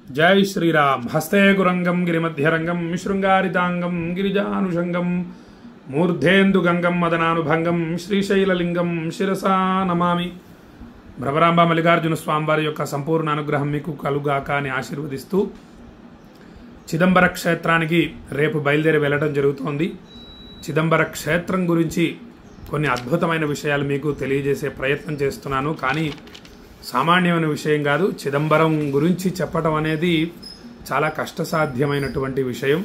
जय श्रीराम। हस्ते गुरंगम गिरिमध्यरंगम शृंगारितांगम गिरिजानुषंगम मूर्धेन्दुगंगम मदनानुभंगम श्रीशैललिंगम शिरसा नमामि। భ్రమరాంబ మల్లికార్జున స్వామివారి యొక్క సంపూర్ణ అనుగ్రహం మీకు కలుగాక అని ఆశీర్వదిస్తూ చిదంబర క్షేత్రానికి రేపు బయలుదేరి వెళ్ళడం జరుగుతోంది. చిదంబర క్షేత్రం గురించి కొన్ని అద్భుతమైన విషయాలు మీకు తెలియజేసే ప్రయత్నం చేస్తున్నాను. కానీ సామాన్యమైన విషయం కాదు. చిదంబరం గురించి చెప్పడం అనేది చాలా కష్టసాధ్యమైనటువంటి విషయం.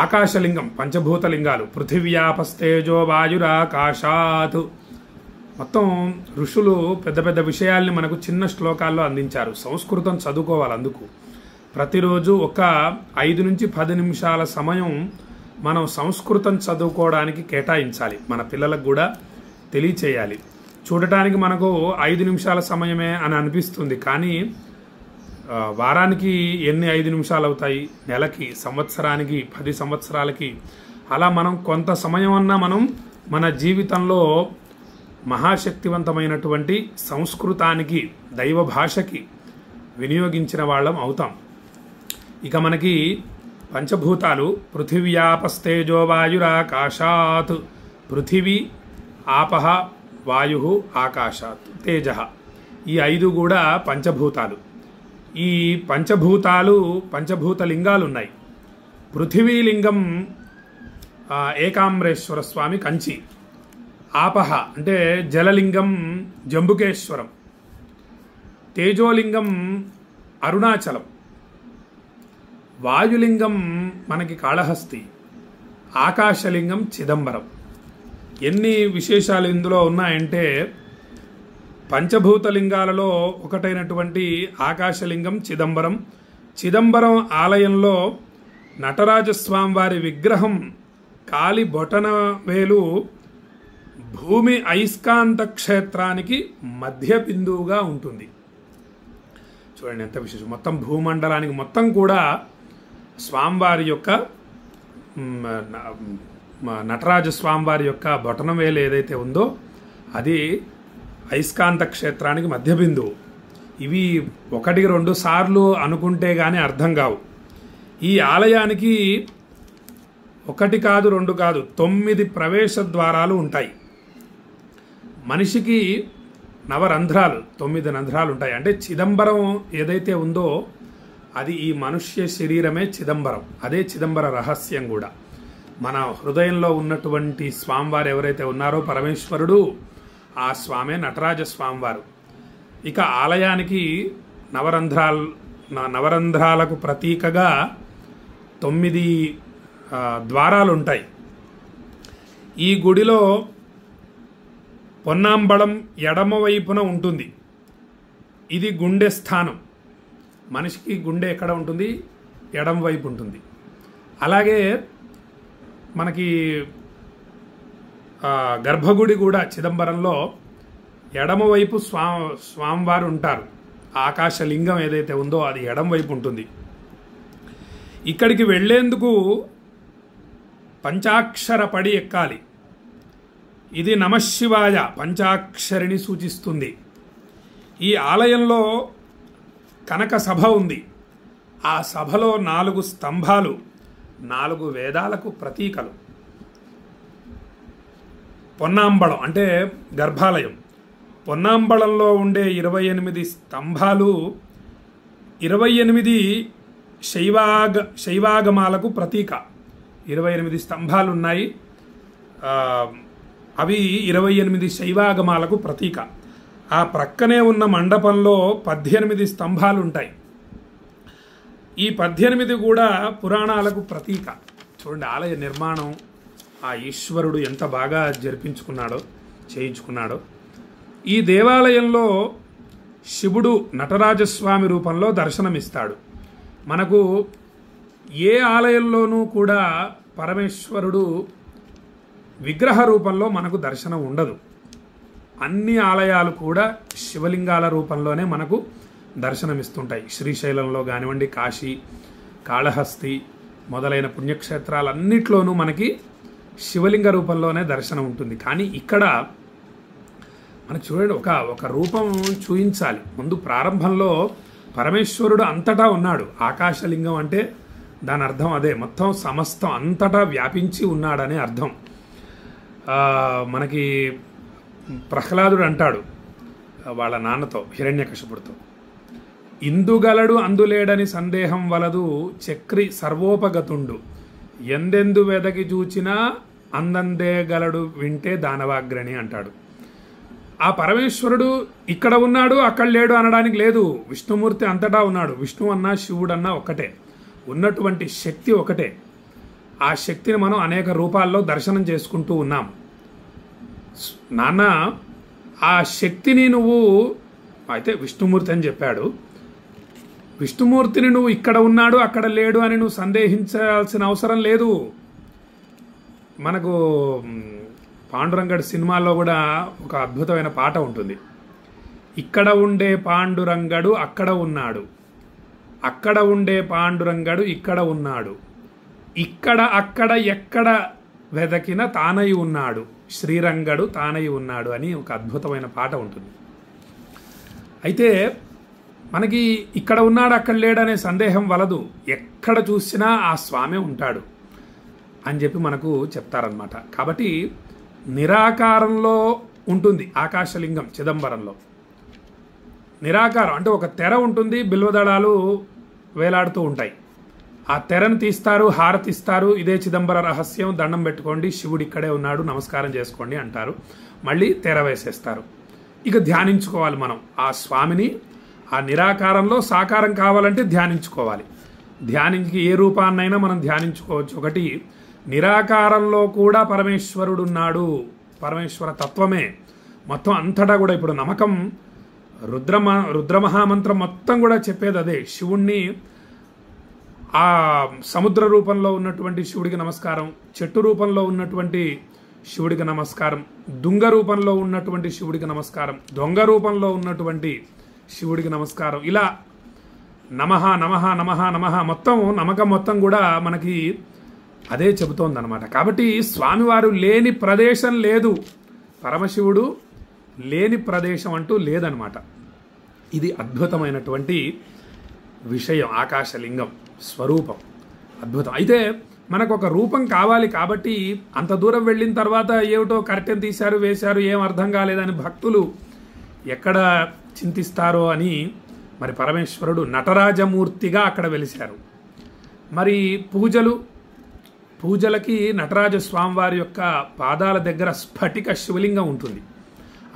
ఆకాశలింగం, పంచభూత లింగాలు, పృథివ్యాపస్తేజో వాయురాకాశాత్, మొత్తం ఋషులు పెద్ద పెద్ద విషయాల్ని మనకు చిన్న శ్లోకాల్లో అందించారు. సంస్కృతం చదువుకోవాలి. అందుకు ప్రతిరోజు ఒక 5 నుంచి 10 నిమిషాల సమయం మనం సంస్కృతం చదువుకోవడానికి కేటాయించాలి. మన పిల్లలకు కూడా తెలియచేయాలి. చూడటానికి మనకు 5 నిమిషాల సమయమే అని అనిపిస్తుంది. కానీ వారానికి ఎన్ని 5 నిమిషాలు అవుతాయి? నెలకి, సంవత్సరానికి, 10 సంవత్సరాలకి, అలా మనం కొంత సమయం అన్నా మనం మన జీవితంలో మహాశక్తివంతమైనటువంటి సంస్కృతానికి, దైవ భాషకి వినియోగించిన వాళ్ళం అవుతాం. ఇక మనకి పంచభూతాలు పృథివ్యాపస్తేజో వాయురాకాశాత్, పృథివీ, ఆపహ, వాయు, ఆకాశాత్, తేజ, ఈ 5 కూడా పంచభూతాలు. ఈ పంచభూతాలు, పంచభూత లింగాలు ఉన్నాయి. పృథివీలింగం ఏకాంబరేశ్వర స్వామి కంచి, ఆపహ అంటే జలలింగం జంబుకేశ్వరం, తేజోలింగం అరుణాచలం, వాయులింగం మనకి కాళహస్తి, ఆకాశలింగం చిదంబరం. ఎన్ని విశేషాలు ఇందులో ఉన్నాయంటే, పంచభూత లింగాలలో ఒకటైనటువంటి ఆకాశలింగం చిదంబరం. చిదంబరం ఆలయంలో నటరాజస్వామి వారి విగ్రహం కాలి బొటన వేలు భూమి అయస్కాంత క్షేత్రానికి మధ్య బిందువుగా ఉంటుంది. చూడండి ఎంత విశేషం. మొత్తం భూమండలానికి మొత్తం కూడా స్వామివారి యొక్క నటరాజ స్వామివారి యొక్క బొటన వేలు ఏదైతే ఉందో అది అయస్కాంత క్షేత్రానికి మధ్య బిందువు. ఇవి 1-2 సార్లు అనుకుంటే గానీ అర్థం కావు. ఈ ఆలయానికి 1 కాదు 2 కాదు 9 ప్రవేశ ద్వారాలు ఉంటాయి. మనిషికి 9 రంధ్రాలు ఉంటాయి. అంటే చిదంబరం ఏదైతే ఉందో అది ఈ మనుష్య శరీరమే చిదంబరం. అదే చిదంబర రహస్యం కూడా. మన హృదయంలో ఉన్నటువంటి స్వామివారు ఎవరైతే ఉన్నారో పరమేశ్వరుడు, ఆ స్వామే నటరాజ స్వామివారు. ఇక ఆలయానికి నవరంధ్రాలకు ప్రతీకగా 9 ద్వారాలు ఉంటాయి. ఈ గుడిలో పొన్నాంబళం ఎడమ వైపున ఉంటుంది. ఇది గుండె స్థానం. మనిషికి గుండె ఎక్కడ ఉంటుంది? ఎడమ వైపు ఉంటుంది. అలాగే మనకి గర్భగుడి కూడా చిదంబరంలో ఎడమ వైపు స్వామివారు ఉంటారు. ఆకాశలింగం ఏదైతే ఉందో అది ఎడమ వైపు ఉంటుంది. ఇక్కడికి వెళ్లేందుకు పంచాక్షర పడి ఎక్కాలి. ఇది నమశివాయ పంచాక్షరిని సూచిస్తుంది. ఈ ఆలయంలో కనక సభ ఉంది. ఆ సభలో 4 స్తంభాలు 4 వేదాలకు ప్రతీకలు. పొన్నాంబళం అంటే గర్భాలయం. పొన్నాంబళంలో ఉండే 28 స్తంభాలు 28 శైవాగమాలకు ప్రతీక. 28 స్తంభాలు ఉన్నాయి. అవి 28 శైవాగమాలకు ప్రతీక. ఆ ప్రక్కనే ఉన్న మండపంలో 18 స్తంభాలు ఉంటాయి. ఈ 18 కూడా పురాణాలకు ప్రతీక. చూడండి ఆలయ నిర్మాణం ఆ ఈశ్వరుడు ఎంత బాగా చేయించుకున్నాడో. ఈ దేవాలయంలో శివుడు నటరాజస్వామి రూపంలో దర్శనమిస్తాడు. మనకు ఏ ఆలయంలోనూ కూడా పరమేశ్వరుడు విగ్రహ రూపంలో మనకు దర్శనం ఉండదు. అన్ని ఆలయాలు కూడా శివలింగాల రూపంలోనే మనకు దర్శనమిస్తుంటాయి. శ్రీశైలంలో కానివ్వండి, కాశీ, కాళహస్తి మొదలైన పుణ్యక్షేత్రాలన్నిట్లోనూ మనకి శివలింగ రూపంలోనే దర్శనం ఉంటుంది. కానీ ఇక్కడ మనకు చూడండి ఒక రూపం చూయించాలి. ముందు ప్రారంభంలో పరమేశ్వరుడు అంతటా ఉన్నాడు. ఆకాశలింగం అంటే దాని అర్థం అదే, మొత్తం సమస్తం అంతటా వ్యాపించి ఉన్నాడనే అర్థం. మనకి ప్రహ్లాదుడు అంటాడు వాళ్ళ నాన్నతో, హిరణ్యకశిపుడితో, ఇందుగలడు అందులేడని సందేహం వలదు చక్రి సర్వోపగతుండు, ఎందెందు వెదకి చూచినా అందందే గలడు వింటే దానవాగ్రణి అంటాడు. ఆ పరమేశ్వరుడు ఇక్కడ ఉన్నాడు అక్కడ లేడు అనడానికి లేదు. విష్ణుమూర్తి అంతటా ఉన్నాడు. విష్ణు అన్నా శివుడన్నా ఒకటే, ఉన్నటువంటి శక్తి ఒకటే. ఆ శక్తిని మనం అనేక రూపాల్లో దర్శనం చేసుకుంటూ ఉన్నాం. నాన్న, ఆ శక్తిని నువ్వు అయితే విష్ణుమూర్తి అని చెప్పాడు, విష్ణుమూర్తిని నువ్వు ఇక్కడ ఉన్నాడు అక్కడ లేడు అని నువ్వు సందేహించాల్సిన అవసరం లేదు. మనకు పాండురంగడు సినిమాలో కూడా ఒక అద్భుతమైన పాట ఉంటుంది. ఇక్కడ ఉండే పాండురంగడు అక్కడ ఉన్నాడు, అక్కడ ఉండే పాండురంగడు ఇక్కడ ఉన్నాడు, ఇక్కడ అక్కడ ఎక్కడ వెదకిన తానై ఉన్నాడు, శ్రీరంగడు తానై ఉన్నాడు అని ఒక అద్భుతమైన పాట ఉంటుంది. అయితే మనకి ఇక్కడ ఉన్నాడు అక్కడ లేడనే సందేహం వలదు, ఎక్కడ చూసినా ఆ స్వామి ఉంటాడు అని చెప్పి మనకు చెప్తారనమాట. కాబట్టి నిరాకారంలో ఉంటుంది ఆకాశలింగం చిదంబరంలో. నిరాకారం అంటే ఒక తెర ఉంటుంది, బిల్వదళాలు వేలాడుతూ ఉంటాయి. ఆ తెరను తీస్తారు, హారతిస్తారు, ఇదే చిదంబర రహస్యం, దండం పెట్టుకోండి, శివుడు ఇక్కడే ఉన్నాడు, నమస్కారం చేసుకోండి అంటారు. మళ్ళీ తెర వేసేస్తారు. ఇక ధ్యానించుకోవాలి మనం ఆ స్వామిని. ఆ నిరాకారంలో సాకారం కావాలంటే ధ్యానించుకోవాలి. ధ్యానికి ఏ రూపాన్నైనా మనం ధ్యానించుకోవచ్చు. ఒకటి, నిరాకారంలో కూడా పరమేశ్వరుడు ఉన్నాడు, పరమేశ్వర తత్వమే మొత్తం అంతటా కూడా. ఇప్పుడు నమ్మకం రుద్రమహామంత్రం మొత్తం కూడా చెప్పేది అదే. శివుణ్ణి ఆ సముద్ర రూపంలో ఉన్నటువంటి శివుడికి నమస్కారం, చెట్టు రూపంలో ఉన్నటువంటి శివుడికి నమస్కారం, దుంగ రూపంలో ఉన్నటువంటి శివుడికి నమస్కారం, దొంగ రూపంలో ఉన్నటువంటి శివుడికి నమస్కారం. ఇలా నమః నమః నమః నమః మొత్తం నమ్మకం మొత్తం కూడా మనకి అదే చెబుతోందనమాట. కాబట్టి స్వామివారు లేని ప్రదేశం లేదు, పరమశివుడు లేని ప్రదేశం అంటూ లేదనమాట. ఇది అద్భుతమైనటువంటి విషయం. ఆకాశలింగం స్వరూపం అద్భుతం. అయితే మనకు ఒక రూపం కావాలి కాబట్టి అంత దూరం వెళ్ళిన తర్వాత ఏమిటో కర్టెన్ తీశారు వేశారు ఏం అర్థం కాలేదని భక్తులు ఎక్కడ చింతిస్తారో అని మరి పరమేశ్వరుడు నటరాజమూర్తిగా అక్కడ వెలిశారు. మరి పూజలకి నటరాజ స్వామివారి యొక్క పాదాల దగ్గర స్ఫటిక శివలింగం ఉంటుంది.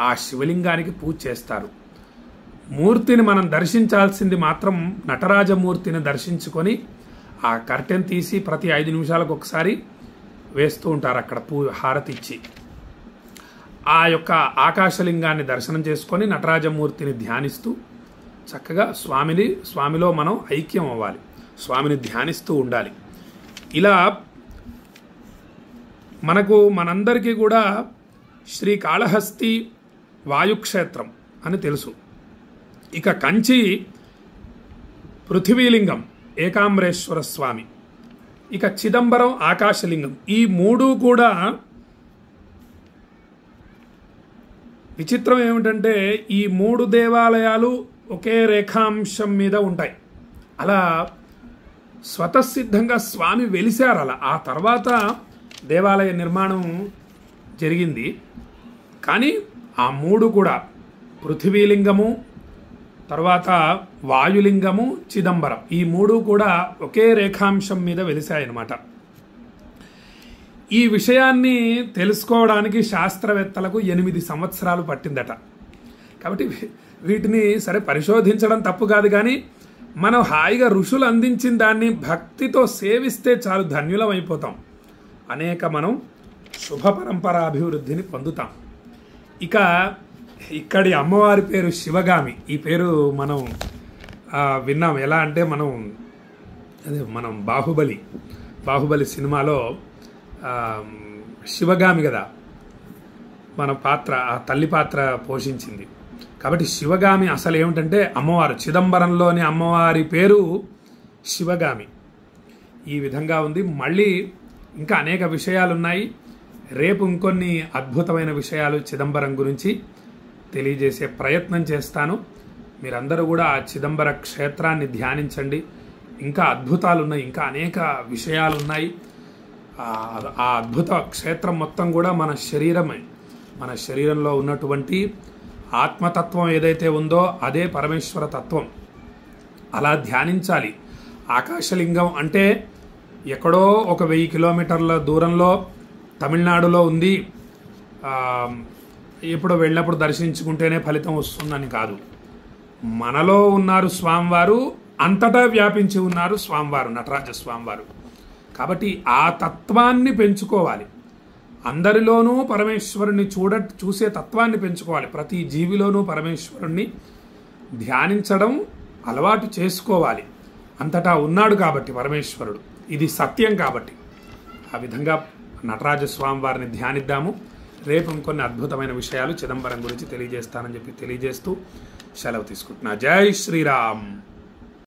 ఆ శివలింగానికి పూజ చేస్తారు. మూర్తిని మనం దర్శించాల్సింది మాత్రం నటరాజమూర్తిని దర్శించుకొని ఆ కర్టెన్ తీసి ప్రతి 5 నిమిషాలకు ఒకసారి వేస్తూ ఉంటారు అక్కడ హారతిచ్చి. ఆ యొక్క ఆకాశలింగాన్ని దర్శనం చేసుకొని నటరాజమూర్తిని ధ్యానిస్తూ చక్కగా స్వామిలో మనం ఐక్యం అవ్వాలి, స్వామిని ధ్యానిస్తూ ఉండాలి. ఇలా మనందరికీ కూడా శ్రీకాళహస్తి వాయుక్షేత్రం అని తెలుసు. ఇక కంచి పృథివీలింగం ఏకాంబరేశ్వర స్వామి, ఇక చిదంబరం ఆకాశలింగం. ఈ మూడు కూడా విచిత్రం ఏమిటంటే ఈ 3 దేవాలయాలు ఒకే రేఖాంశం మీద ఉంటాయి. అలా స్వతసిద్ధంగా స్వామి వెలిశారు. అలా ఆ తర్వాత దేవాలయ నిర్మాణం జరిగింది. కానీ ఆ 3 కూడా పృథివీలింగము, తర్వాత వాయులింగము, చిదంబరం, ఈ 3 కూడా ఒకే రేఖాంశం మీద వెలిశాయన్నమాట. ఈ విషయాన్ని తెలుసుకోవడానికి శాస్త్రవేత్తలకు 8 సంవత్సరాలు పట్టిందట. కాబట్టి వీటిని సరే పరిశోధించడం తప్పు కాదు, కానీ మనం హాయిగా ఋషులు అందించిన దాన్ని భక్తితో సేవిస్తే చాలు, ధన్యులం అయిపోతాం. అనేక మనం శుభ పరంపరాభివృద్ధిని పొందుతాం. ఇక ఇక్కడి అమ్మవారి పేరు శివగామి. ఈ పేరు మనం విన్నాం. ఎలా అంటే మనం బాహుబలి సినిమాలో శివగామి కదా మన పాత్ర, ఆ తల్లి పాత్ర పోషించింది. కాబట్టి శివగామి అసలు ఏమిటంటే అమ్మవారు, చిదంబరంలోని అమ్మవారి పేరు శివగామి. ఈ విధంగా ఉంది. మళ్ళీ ఇంకా అనేక విషయాలు ఉన్నాయి. రేపు ఇంకొన్ని అద్భుతమైన విషయాలు చిదంబరం గురించి తెలియజేసే ప్రయత్నం చేస్తాను. మీరందరూ కూడా ఆ చిదంబర క్షేత్రాన్ని ధ్యానించండి. ఇంకా అద్భుతాలు ఉన్నాయి, ఇంకా అనేక విషయాలు ఉన్నాయి. ఆ అద్భుత క్షేత్రం మొత్తం కూడా మన శరీరమే. మన శరీరంలో ఉన్నటువంటి ఆత్మతత్వం ఏదైతే ఉందో అదే పరమేశ్వర తత్వం. అలా ధ్యానించాలి. ఆకాశలింగం అంటే ఎక్కడో ఒక 1000 కిలోమీటర్ల దూరంలో తమిళనాడులో ఉంది, ఎప్పుడో వెళ్ళినప్పుడు దర్శించుకుంటేనే ఫలితం వస్తుందని కాదు. మనలో ఉన్నారు స్వామివారు, అంతటా వ్యాపించి ఉన్నారు స్వామివారు, నటరాజ స్వామివారు. కాబట్టి ఆ తత్వాన్ని పెంచుకోవాలి. అందరిలోనూ పరమేశ్వరుణ్ణి చూసే తత్వాన్ని పెంచుకోవాలి. ప్రతి జీవిలోనూ పరమేశ్వరుణ్ణి ధ్యానించడం అలవాటు చేసుకోవాలి. అంతటా ఉన్నాడు కాబట్టి పరమేశ్వరుడు, ఇది సత్యం కాబట్టి. ఆ విధంగా నటరాజ స్వామి వారిని ధ్యానిద్దాము. రేపు ఇంకొన్ని అద్భుతమైన విషయాలు చిదంబరం గురించి తెలియజేస్తానని చెప్పి తెలియజేస్తూ సెలవు తీసుకుంటున్నా. జై శ్రీరామ్.